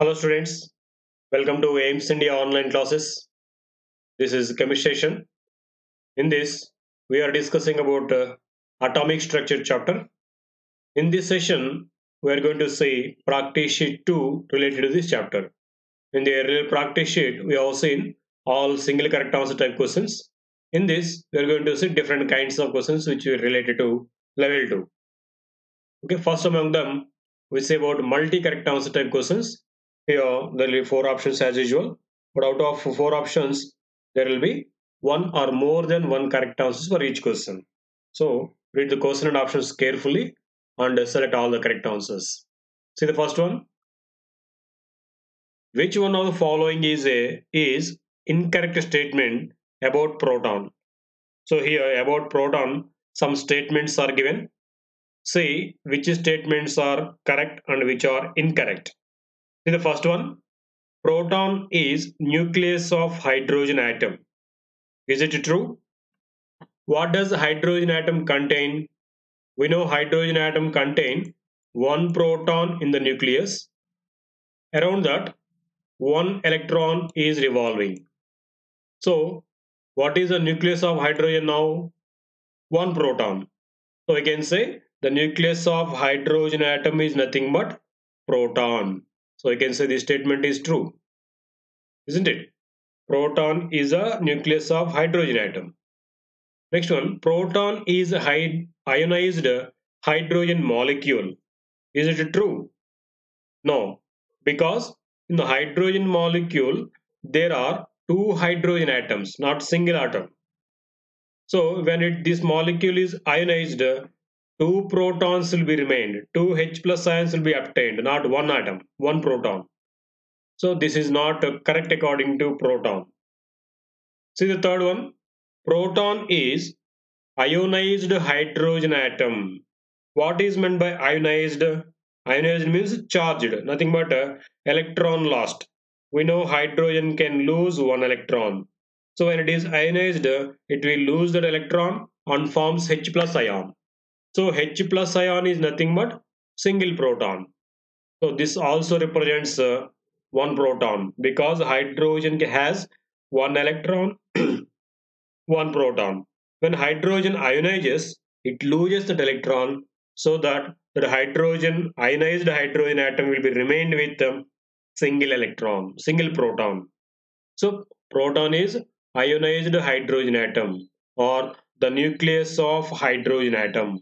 Hello students, welcome to AIMS India online classes. This is chemistry session. In this, we are discussing about atomic structure chapter. In this session, we are going to see practice sheet 2 related to this chapter. In the earlier practice sheet, we have seen all single correct answer type questions. In this, we are going to see different kinds of questions which are related to level 2. Okay, first among them, we say about multi-correct answer type questions. Here, there will be 4 options as usual, but out of 4 options, there will be one or more than one correct answers for each question. So, read the question and options carefully and select all the correct answers. See the first one. Which one of the following is incorrect statement about proton? So here about proton, some statements are given. See which statements are correct and which are incorrect. See the first one. Proton is nucleus of hydrogen atom. Is it true? What does hydrogen atom contain? We know hydrogen atom contain one proton in the nucleus. Around that, one electron is revolving. So, what is the nucleus of hydrogen now? One proton. So, we can say the nucleus of hydrogen atom is nothing but proton. So, I can say this statement is true. Isn't it? Proton is a nucleus of hydrogen atom. Next one, proton is a ionized hydrogen molecule. Is it true? No, because in the hydrogen molecule, there are two hydrogen atoms, not single atom. So when this molecule is ionized, two protons will be remained, two H plus ions will be obtained, not one atom, one proton. So this is not correct according to proton. See the third one, proton is ionized hydrogen atom. What is meant by ionized? Ionized means charged, nothing but electron lost. We know hydrogen can lose one electron. So when it is ionized, it will lose that electron and forms H plus ion. So H plus ion is nothing but single proton. So this also represents one proton because hydrogen has one electron, one proton. When hydrogen ionizes, it loses that electron so that the hydrogen ionized hydrogen atom will be remained with a single electron, single proton. So proton is ionized hydrogen atom or the nucleus of hydrogen atom.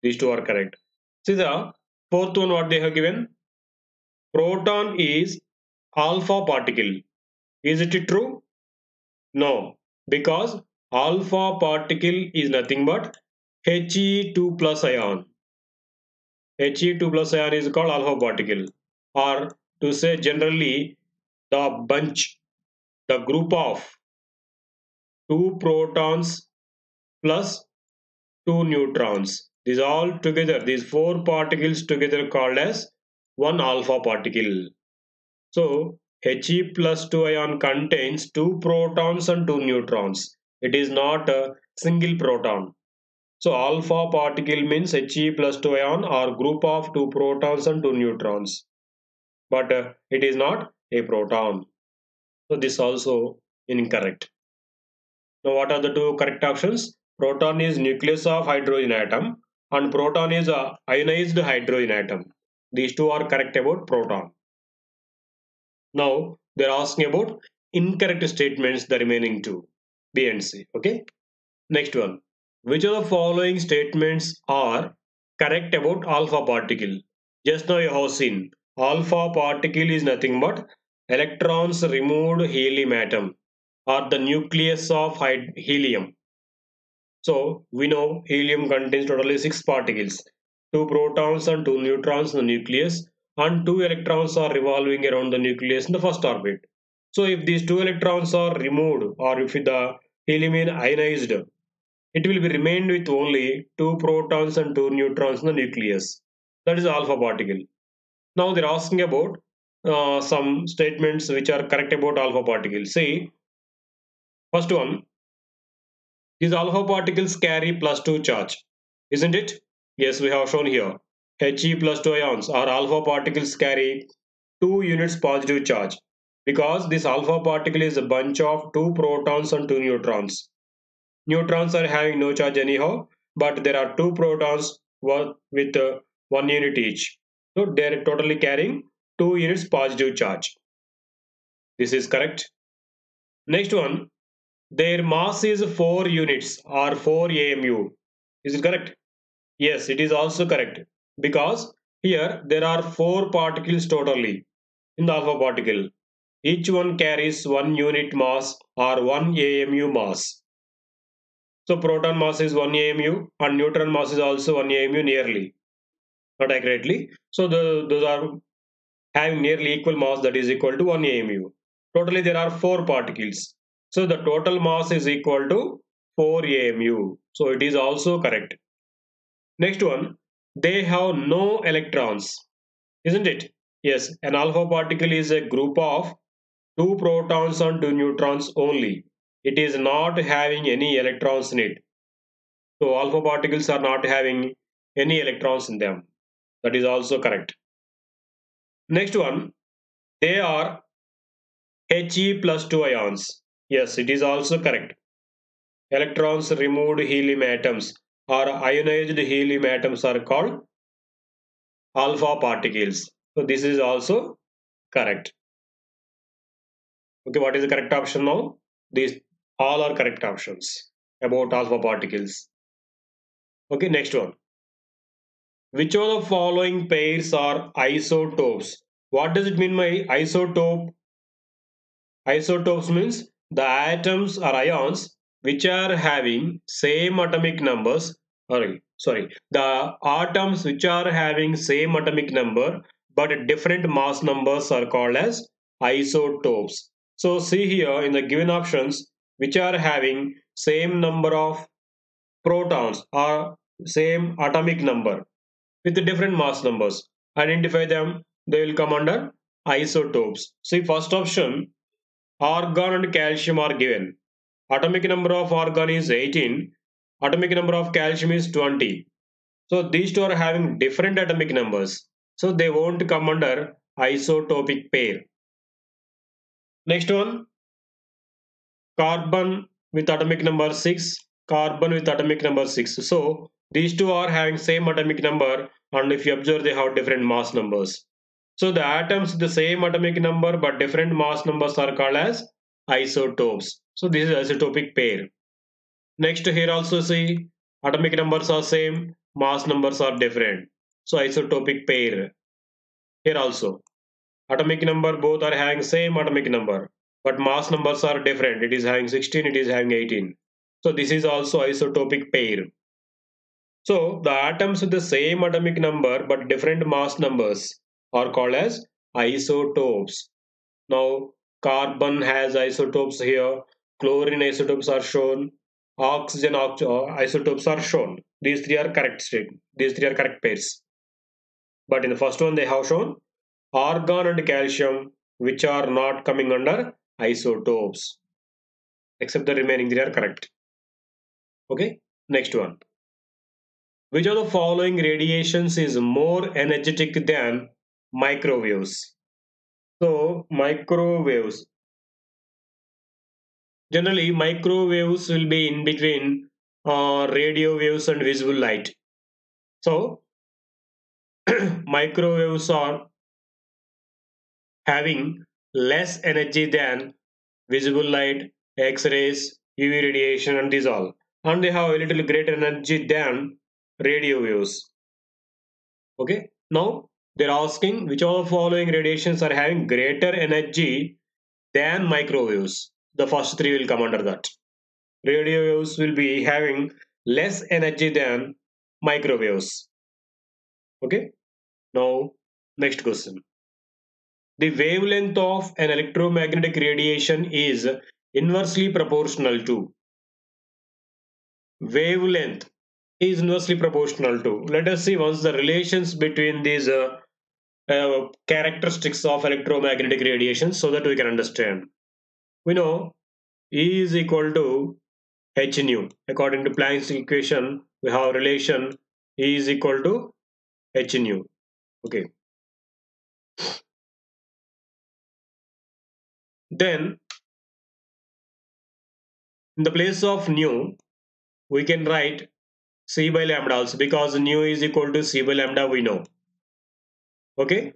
These two are correct. See the fourth one what they have given. Proton is alpha particle. Is it true? No, because alpha particle is nothing but He2 plus ion. He2 plus ion is called alpha particle, or to say generally the bunch, the group of two protons plus two neutrons. These all together, these four particles together called as one alpha particle. So He plus 2 ion contains two protons and two neutrons. It is not a single proton. So alpha particle means He plus 2 ion or group of two protons and two neutrons. But it is not a proton. So this also incorrect. Now what are the two correct options? Proton is nucleus of hydrogen atom and proton is a ionized hydrogen atom. These two are correct about proton. Now they are asking about incorrect statements, the remaining two, B and C. Okay. Next one. Which of the following statements are correct about alpha particle? Just now you have seen alpha particle is nothing but electrons removed helium atom or the nucleus of helium. So we know helium contains totally 6 particles, 2 protons and 2 neutrons in the nucleus, and 2 electrons are revolving around the nucleus in the first orbit. So if these 2 electrons are removed or if the helium is ionized, it will be remained with only 2 protons and 2 neutrons in the nucleus. That is alpha particle. Now they are asking about some statements which are correct about alpha particle. See, first one, these alpha particles carry plus 2 charge, isn't it? Yes, we have shown here. He plus 2 ions or alpha particles carry 2 units positive charge, because this alpha particle is a bunch of 2 protons and 2 neutrons. Neutrons are having no charge anyhow, but there are 2 protons with 1 unit each. So they are totally carrying 2 units positive charge. This is correct. Next one, their mass is 4 units or 4 AMU. Is it correct? Yes, it is also correct, because here there are 4 particles totally in the alpha particle. Each one carries 1 unit mass or 1 AMU mass. So proton mass is 1 AMU and neutron mass is also 1 AMU nearly, not accurately. So those are having nearly equal mass, that is equal to 1 AMU. Totally there are 4 particles. So the total mass is equal to 4 AMU. So it is also correct. Next one, they have no electrons, isn't it? Yes, an alpha particle is a group of 2 protons and 2 neutrons only. It is not having any electrons in it. So alpha particles are not having any electrons in them. That is also correct. Next one, they are He plus 2 ions. Yes, it is also correct. Electrons removed helium atoms or ionized helium atoms are called alpha particles. So this is also correct. Okay, what is the correct option now? These all are correct options about alpha particles. Okay, next one. Which of the following pairs are isotopes? What does it mean by isotope? Isotopes means the atoms or ions which are having same atomic numbers. The atoms which are having same atomic number but different mass numbers are called as isotopes. So see here in the given options, which are having same number of protons or same atomic number with different mass numbers. Identify them, they will come under isotopes. See, first option, argon and calcium are given. Atomic number of argon is 18, atomic number of calcium is 20. So these two are having different atomic numbers. So they won't come under isotopic pair. Next one, carbon with atomic number 6, carbon with atomic number 6. So these two are having same atomic number, and if you observe they have different mass numbers. So the atoms with the same atomic number but different mass numbers are called as isotopes. So this is isotopic pair. Next here also see atomic numbers are same, mass numbers are different. So isotopic pair. Here also atomic number both are having same atomic number but mass numbers are different. It is having 16, it is having 18. So this is also isotopic pair. So the atoms with the same atomic number but different mass numbers are called as isotopes. Now carbon has isotopes here, chlorine isotopes are shown, oxygen isotopes are shown. These three are correct These three are correct pairs. But in the first one they have shown argon and calcium, which are not coming under isotopes, except the remaining three are correct. Okay, next one. Which of the following radiations is more energetic than microwaves? So microwaves. Generally, microwaves will be in between radio waves and visible light. So microwaves are having less energy than visible light, X-rays, UV radiation, and these all. And they have a little greater energy than radio waves. Okay. Now they're asking which of the following radiations are having greater energy than microwaves. The first three will come under that. Radio waves will be having less energy than microwaves. Okay. Now next question. The wavelength of an electromagnetic radiation is inversely proportional to. Wavelength is inversely proportional to. Let us see once the relations between these characteristics of electromagnetic radiation so that we can understand. We know E is equal to h nu. According to Planck's equation, we have relation E is equal to h nu. Okay. Then in the place of nu, we can write C by lambda also, because nu is equal to C by lambda, we know. Okay.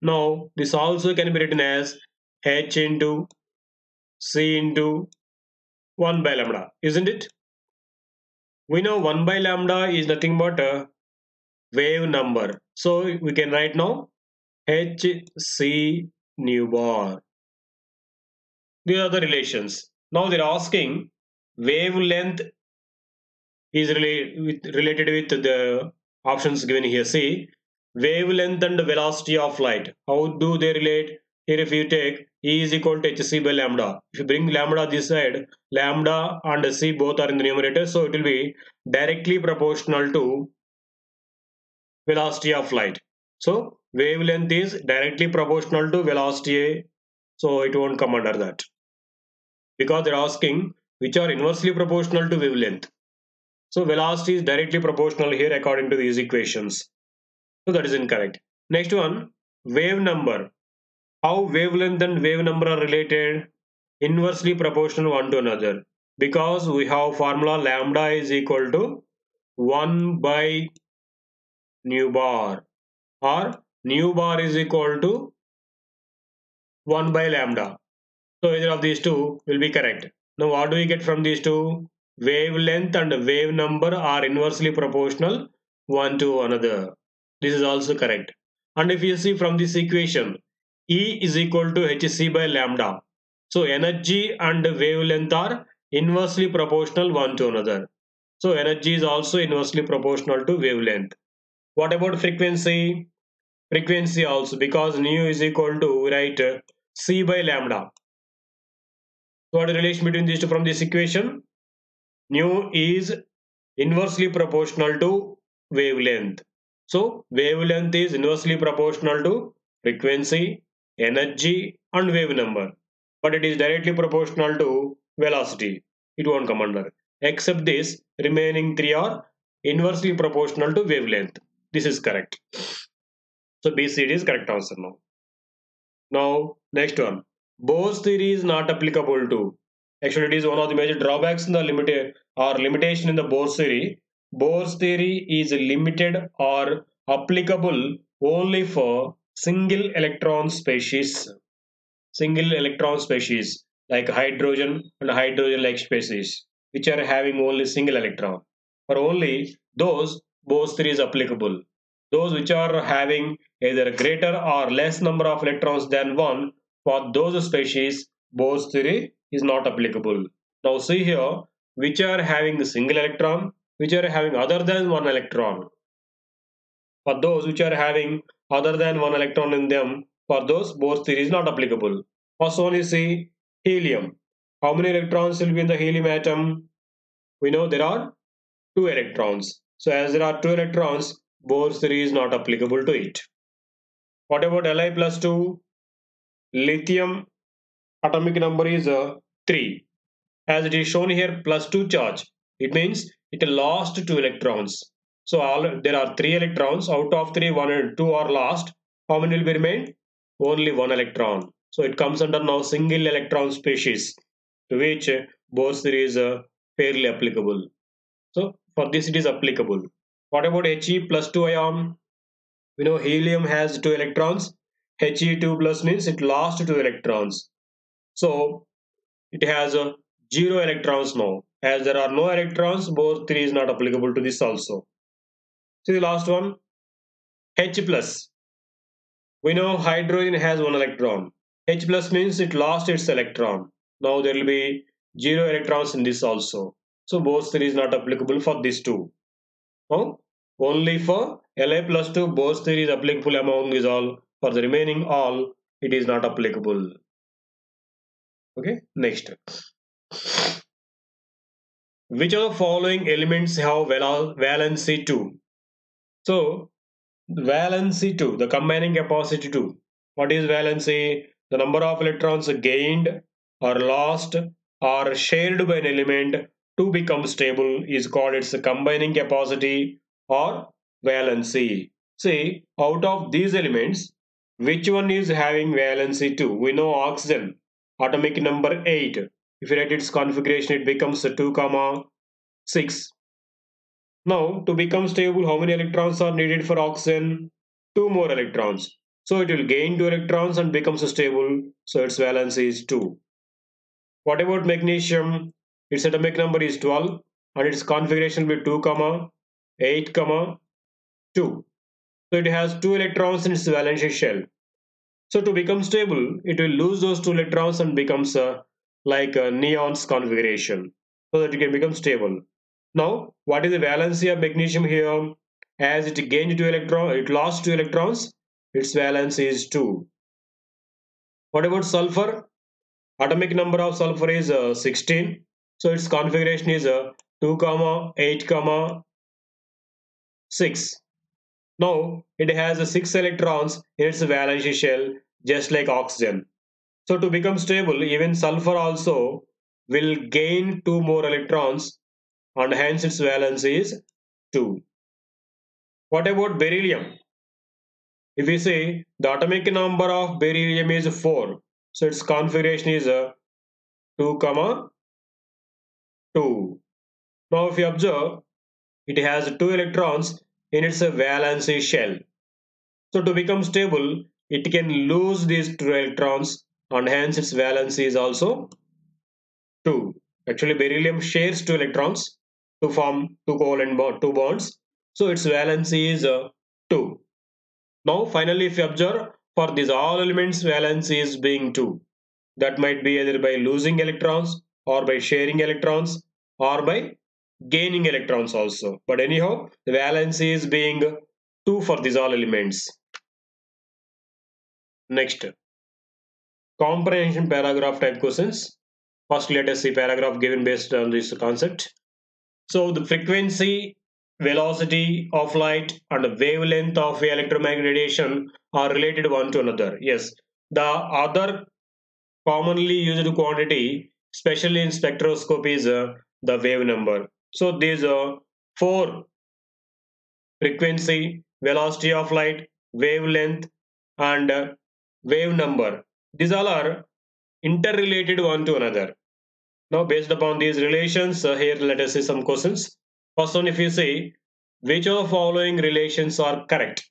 Now this also can be written as H into C into 1 by lambda, isn't it? We know 1 by lambda is nothing but a wave number. So we can write now H C nu bar. These are the relations. Now they're asking wavelength is related with the options given here. See, wavelength and velocity of light. How do they relate? Here if you take E is equal to hc by lambda. If you bring lambda this side, lambda and c both are in the numerator, so it will be directly proportional to velocity of light. So wavelength is directly proportional to velocity, so it won't come under that, because they're asking which are inversely proportional to wavelength. So velocity is directly proportional here according to these equations. So that is incorrect. Next one, wave number. How wavelength and wave number are related? Inversely proportional one to another. Because we have formula lambda is equal to 1 by nu bar, or nu bar is equal to 1 by lambda. So either of these two will be correct. Now what do we get from these two? Wavelength and wave number are inversely proportional one to another. This is also correct. And if you see from this equation, E is equal to hc by lambda. So energy and wavelength are inversely proportional one to another. So energy is also inversely proportional to wavelength. What about frequency? Frequency also, because nu is equal to, we write c by lambda. So what is the relation between these two from this equation? Nu is inversely proportional to wavelength. So wavelength is inversely proportional to frequency, energy and wave number. But it is directly proportional to velocity. It won't come under. Except this, remaining three are inversely proportional to wavelength. This is correct. So BCD is correct answer now. Now, next one. Bohr's theory is not applicable to. Actually, it is one of the major drawbacks in the limited or limitation in the Bohr's theory. Bohr's theory is limited or applicable only for single electron species. Single electron species like hydrogen and hydrogen-like species, which are having only single electron. For only those, Bohr's theory is applicable. Those which are having either greater or less number of electrons than one, for those species, Bohr's theory is not applicable. Now see here, which are having a single electron, which are having other than one electron. For those which are having other than one electron in them, for those Bohr's theory is not applicable. First one is see helium. How many electrons will be in the helium atom? We know there are 2 electrons. So as there are 2 electrons, Bohr's theory is not applicable to it. What about Li plus 2? Lithium atomic number is 3. As it is shown here, plus 2 charge. It means it lost 2 electrons. So there are 3 electrons. Out of 3, 1 and 2 are lost. How many will be remain? Only 1 electron. So it comes under now single electron species, to which Bohr's theory is fairly applicable. So for this it is applicable. What about He plus 2 ion? We know helium has 2 electrons. He2 plus means it lost 2 electrons. So it has 0 electrons now. As there are no electrons, Bohr's theory is not applicable to this also. See the last one, H plus. We know hydrogen has 1 electron. H plus means it lost its electron. Now there will be 0 electrons in this also. So Bohr's theory is not applicable for these two. Now, only for Li plus 2, Bohr's theory is applicable among these all. For the remaining all, it is not applicable. Okay, next. Which of the following elements have valency 2? So, valency 2, the combining capacity 2. What is valency? The number of electrons gained or lost or shared by an element to become stable is called its combining capacity or valency. See, out of these elements, which one is having valency 2? We know oxygen. atomic number 8. If you write its configuration, it becomes 2 comma 6. Now, to become stable, how many electrons are needed for oxygen? 2 more electrons. So it will gain 2 electrons and becomes stable. So its valency is 2. What about magnesium? Its atomic number is 12 and its configuration will be 2 comma 8 comma 2. So it has 2 electrons in its valence shell. So to become stable, it will lose those 2 electrons and becomes like a neon's configuration, so that it can become stable. Now, what is the valency of magnesium here? As it gained 2 electrons, it lost 2 electrons, its valency is 2. What about sulfur? Atomic number of sulfur is 16. So its configuration is 2 comma 8 comma 6. Now it has 6 electrons in its valence shell, just like oxygen. So to become stable, even sulfur also will gain 2 more electrons and hence its valence is 2. What about beryllium? If we say the atomic number of beryllium is 4, so its configuration is 2 comma 2. Now if you observe, it has 2 electrons in its valence shell. So to become stable, it can lose these 2 electrons and hence its valence is also 2. Actually, beryllium shares 2 electrons to form 2 covalent bond, 2 bonds. So its valency is 2. Now finally, if you observe, for these all elements valency is being 2. That might be either by losing electrons or by sharing electrons or by gaining electrons also. But anyhow, the valency is being 2 for these all elements. Next, comprehension paragraph type questions. First, let us see paragraph given based on this concept. So the frequency, velocity of light and the wavelength of electromagnetic radiation are related one to another. Yes, the other commonly used quantity, especially in spectroscopy, is the wave number. So these four: frequency, velocity of light, wavelength, and wave number. These all are interrelated one to another. Now, based upon these relations, here let us see some questions. First one, if you say, which of the following relations are correct?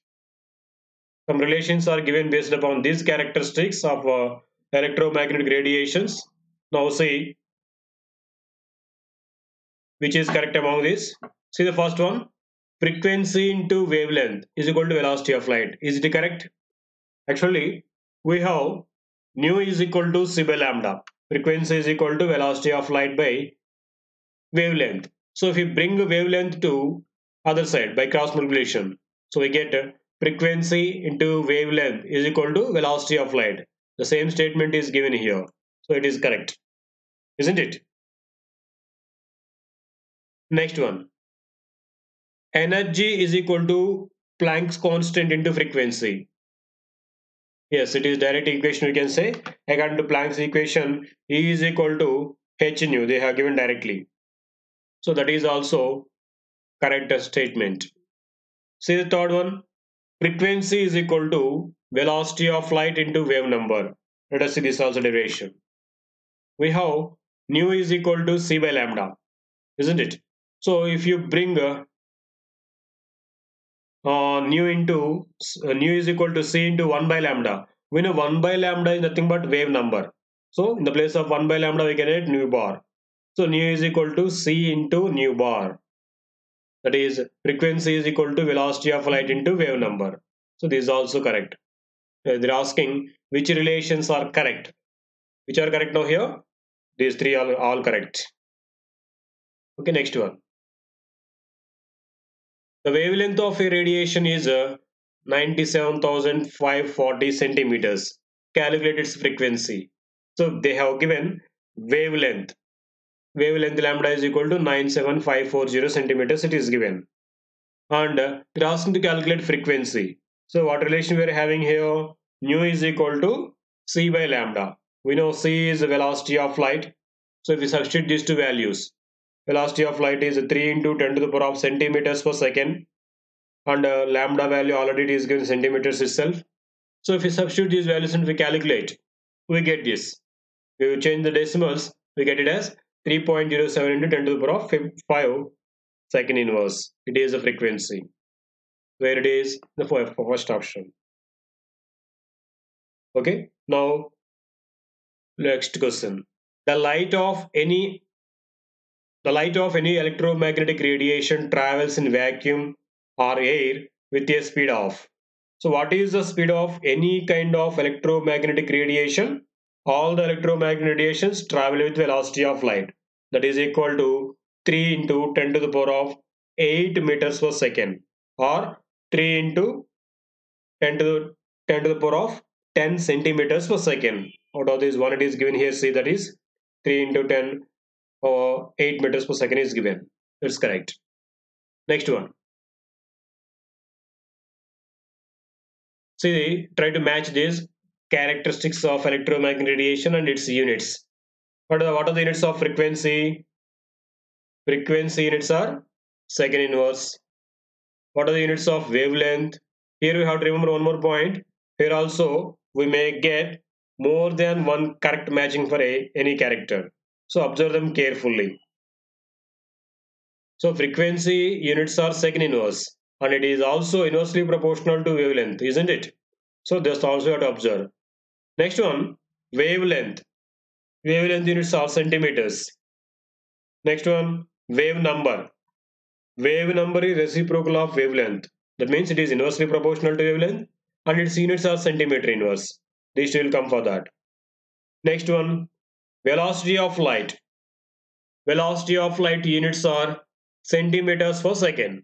Some relations are given based upon these characteristics of electromagnetic radiations. Now, see which is correct among these. See the first one, frequency into wavelength is equal to velocity of light. Is it correct? Actually, we have nu is equal to c by lambda. Frequency is equal to velocity of light by wavelength. So if you bring the wavelength to other side by cross multiplication, so we get frequency into wavelength is equal to velocity of light. The same statement is given here. So it is correct, isn't it? Next one. Energy is equal to Planck's constant into frequency. Yes, it is direct equation we can say. According to Planck's equation, E is equal to h nu. They have given directly. So that is also correct statement. See the third one. Frequency is equal to velocity of light into wave number. Let us see this also derivation. We have nu is equal to c by lambda, isn't it? So if you bring nu is equal to c into 1 by lambda. We know 1 by lambda is nothing but wave number. So in the place of 1 by lambda we can write nu bar. So nu is equal to c into nu bar. That is, frequency is equal to velocity of light into wave number. So this is also correct. They're asking which relations are correct. Which are correct now here? These three are all correct. Okay, next one. The wavelength of a radiation is 97,540 centimeters. Calculate its frequency. So they have given wavelength. Wavelength lambda is equal to 97540 centimeters. It is given. And they're asking to calculate frequency. So what relation we are having here? Nu is equal to c by lambda. We know c is the velocity of light. So if we substitute these two values, velocity of light is 3 into 10 to the power of centimeters per second, and lambda value already it is given centimeters itself. So if we substitute these values and we calculate, we get this. We will change the decimals, we get it as 3.07 into 10 to the power of 5 second inverse. It is the frequency, where it is the first option. Okay, now next question. The light of any electromagnetic radiation travels in vacuum or air with a speed of. So what is the speed of any kind of electromagnetic radiation? All the electromagnetic radiations travel with velocity of light. That is equal to 3 into 10 to the power of 8 meters per second, or 3 into 10 to the 10 to the power of 10 centimeters per second. Out of this one it is given here, see, that is 3 into 10 or 8 meters per second is given. That's correct. Next one. See, try to match these characteristics of electromagnetic radiation and its units. What are the units of frequency? Frequency units are second inverse. What are the units of wavelength? Here we have to remember one more point. Here also we may get more than one correct matching for any character. So observe them carefully. So frequency units are second inverse, and it is also inversely proportional to wavelength, isn't it? So this also you have to observe. Next one, wavelength. Wavelength units are centimeters. Next one, wave number. Wave number is reciprocal of wavelength. That means it is inversely proportional to wavelength, and its units are centimeter inverse. These two will come for that. Next one, velocity of light. Velocity of light units are centimeters per second.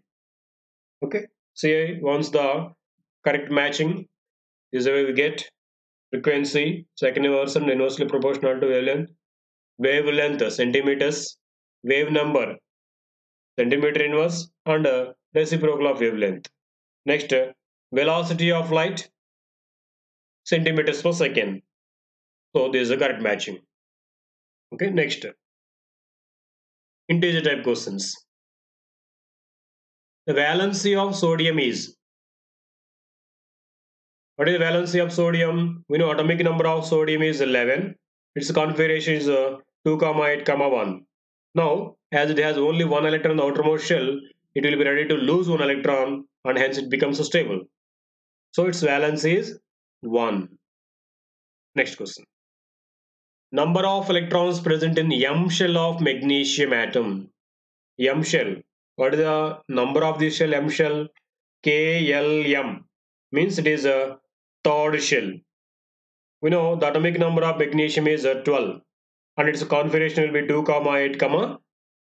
Okay. See, once the correct matching, this is the way we get frequency, second inverse and inversely proportional to wavelength. Wavelength centimeters, wave number centimeter inverse, and reciprocal of wavelength. Next, velocity of light centimeters per second. So this is the correct matching. Okay, next, integer type questions. The valency of sodium is. What is the valency of sodium? We know atomic number of sodium is 11. Its configuration is 2, 8, 1. Now, as it has only one electron in the outermost shell, it will be ready to lose one electron, and hence it becomes stable. So its valency is 1. Next question. Number of electrons present in M shell of magnesium atom. M shell. What is the number of this shell? M shell. KLM. Means it is a third shell. We know the atomic number of magnesium is 12, and its configuration will be 2, 8,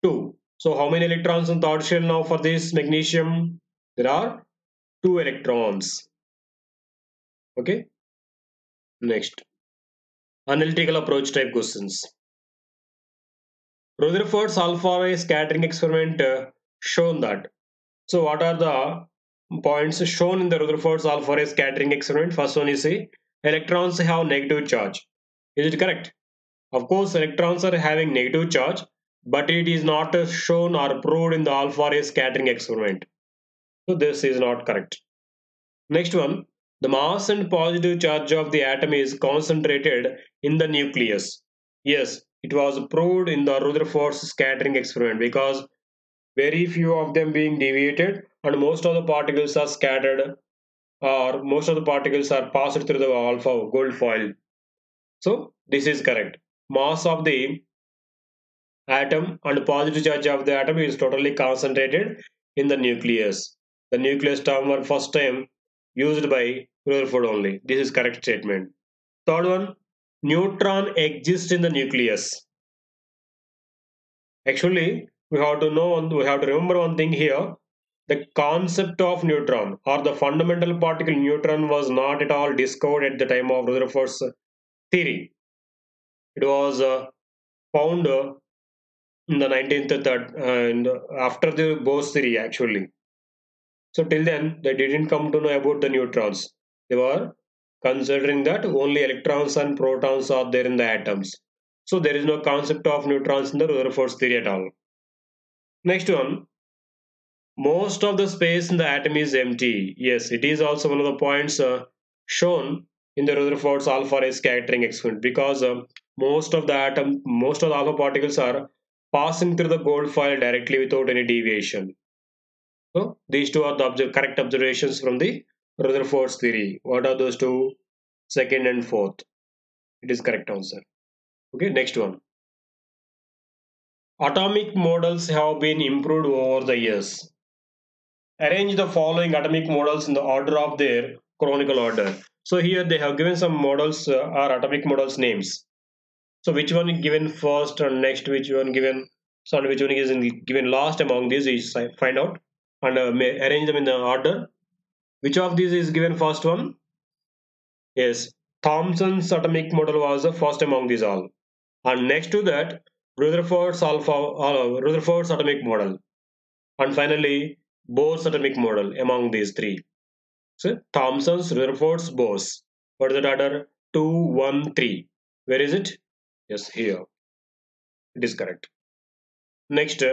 2. So how many electrons in third shell now for this magnesium? There are 2 electrons. Okay. Next, analytical approach type questions. Rutherford's alpha ray scattering experiment shown that. So what are the points shown in the Rutherford's alpha ray scattering experiment? First one is, see, electrons have negative charge. Is it correct? Of course, electrons are having negative charge, but it is not shown or proved in the alpha ray scattering experiment. So this is not correct. Next one, the mass and positive charge of the atom is concentrated in the nucleus. Yes, it was proved in the Rutherford's scattering experiment, because very few of them being deviated and most of the particles are scattered, or most of the particles are passed through the alpha gold foil. So this is correct. Mass of the atom and positive charge of the atom is totally concentrated in the nucleus. The nucleus term was first time used by Rutherford only. This is correct statement. Third one, neutron exists in the nucleus. Actually, we have to remember one thing here. The concept of neutron, or the fundamental particle neutron, was not at all discovered at the time of Rutherford's theory. It was found in the 19th and after the Bohr's theory, actually. So till then they didn't come to know about the neutrons. They were considering that only electrons and protons are there in the atoms. So there is no concept of neutrons in the Rutherford's theory at all. Next one, most of the space in the atom is empty. Yes, it is also one of the points shown in the Rutherford's alpha ray scattering experiment, because most of the alpha particles are passing through the gold foil directly without any deviation. So these two are the correct observations from the Rutherford's theory. What are those two? Second and fourth. It is correct answer. Okay, next one. Atomic models have been improved over the years. Arrange the following atomic models in the order of their canonical order. So here they have given some models or atomic models names. So which one is given first and next which one given, so which one is given last among these is find out and arrange them in the order. Which of these is given first one? Yes, Thomson's atomic model was the first among these all. And next to that, Rutherford's atomic model. And finally, Bohr's atomic model among these three. So Thomson's, Rutherford's, Bohr's. What is that order? 2, 1, 3. Where is it? Yes, here. It is correct. Next,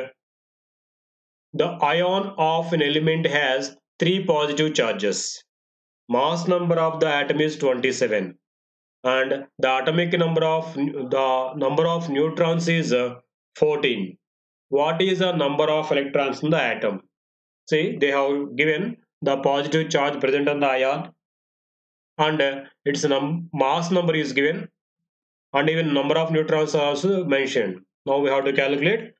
the ion of an element has 3 positive charges. Mass number of the atom is 27. And the atomic number of neutrons is 14. What is the number of electrons in the atom? See, they have given the positive charge present on the ion, and its mass number is given, and even number of neutrons are also mentioned. Now we have to calculate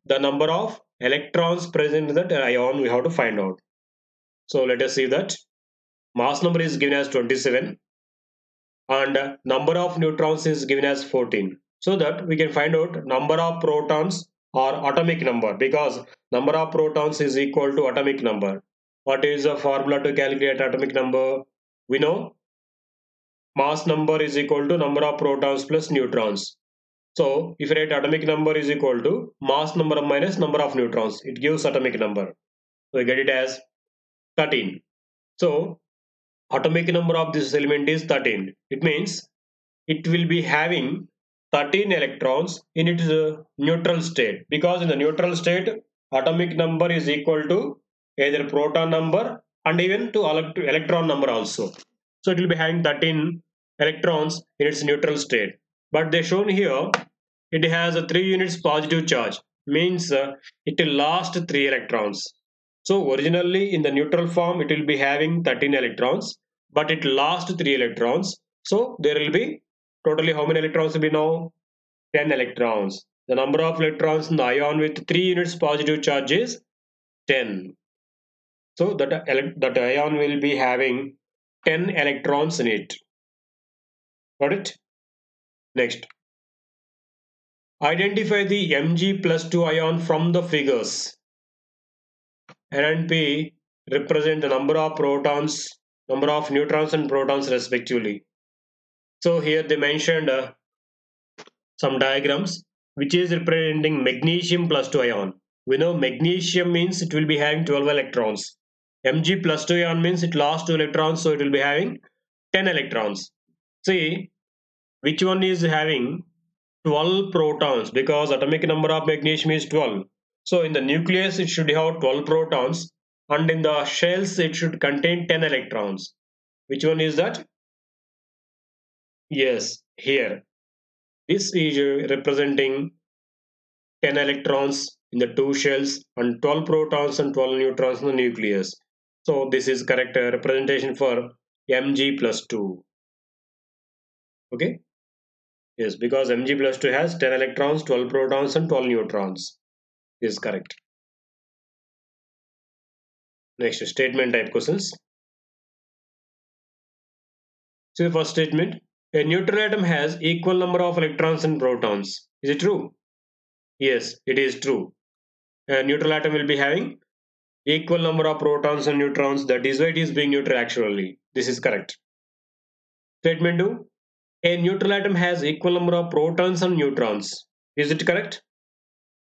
the number of electrons present in that ion. We have to find out. So let us see that mass number is given as 27 and number of neutrons is given as 14, so that we can find out number of protons or atomic number, because number of protons is equal to atomic number. What is the formula to calculate atomic number? We know mass number is equal to number of protons plus neutrons. So if you write atomic number is equal to mass number minus number of neutrons, it gives atomic number. So we get it as 13. So atomic number of this element is 13. It means it will be having 13 electrons in its neutral state, because in the neutral state atomic number is equal to either proton number and even to electron number also. So it will be having 13 electrons in its neutral state, but they shown here it has a 3 units positive charge, means it will last 3 electrons. So originally in the neutral form it will be having 13 electrons, but it lasts 3 electrons. So there will be totally how many electrons will be now? 10 electrons. The number of electrons in the ion with 3 units positive charge is 10. So that ion will be having 10 electrons in it. Got it? Next. Identify the Mg plus 2 ion from the figures. N and P represent the number of protons, number of neutrons and protons respectively. So here they mentioned some diagrams which is representing magnesium plus 2 ion. We know magnesium means it will be having 12 electrons. Mg plus 2 ion means it lost 2 electrons, so it will be having 10 electrons. See which one is having 12 protons, because atomic number of magnesium is 12. So in the nucleus it should have 12 protons, and in the shells it should contain 10 electrons. Which one is that? Yes, here. This is representing 10 electrons in the two shells and 12 protons and 12 neutrons in the nucleus. So this is correct representation for Mg plus 2. Okay? Yes, because Mg plus 2 has 10 electrons, 12 protons and 12 neutrons. This is correct. Next, statement type questions. So the first statement, a neutral atom has equal number of electrons and protons. Is it true? Yes, it is true. A neutral atom will be having equal number of protons and neutrons. That is why it is being neutral actually. This is correct. Statement 2. A neutral atom has equal number of protons and neutrons. Is it correct?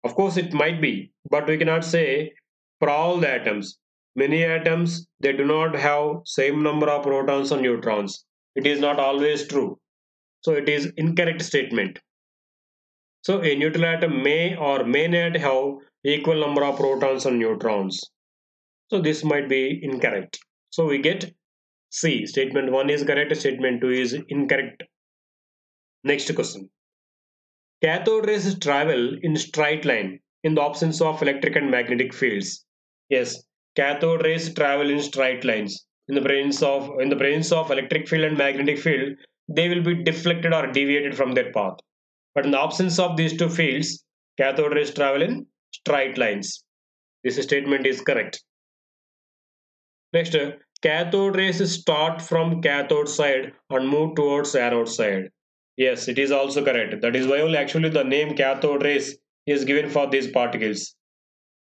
Of course it might be, but we cannot say for all the atoms. Many atoms, they do not have same number of protons and neutrons. It is not always true. So it is incorrect statement. So a neutral atom may or may not have equal number of protons and neutrons. So this might be incorrect. So we get C. Statement 1 is correct, statement 2 is incorrect. Next question. Cathode rays travel in straight line in the absence of electric and magnetic fields. Yes, cathode rays travel in straight lines. In the presence of electric field and magnetic field, they will be deflected or deviated from their path. But in the absence of these two fields, cathode rays travel in straight lines. This statement is correct. Next, cathode rays start from cathode side and move towards anode side. Yes, it is also correct. That is why only actually the name cathode rays is given for these particles.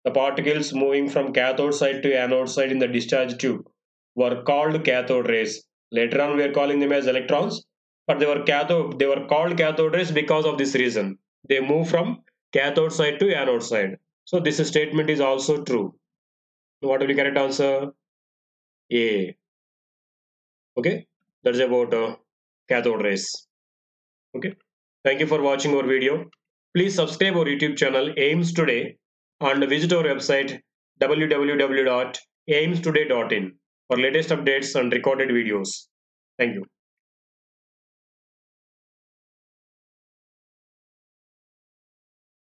The particles moving from cathode side to anode side in the discharge tube were called cathode rays. Later on, we are calling them as electrons, but they were called cathode rays because of this reason. They move from cathode side to anode side. So this statement is also true. What will be correct answer? A. Okay, that's about cathode rays. Okay, thank you for watching our video. Please subscribe our YouTube channel Aims Today and visit our website www.aimstoday.in for latest updates and recorded videos. Thank you.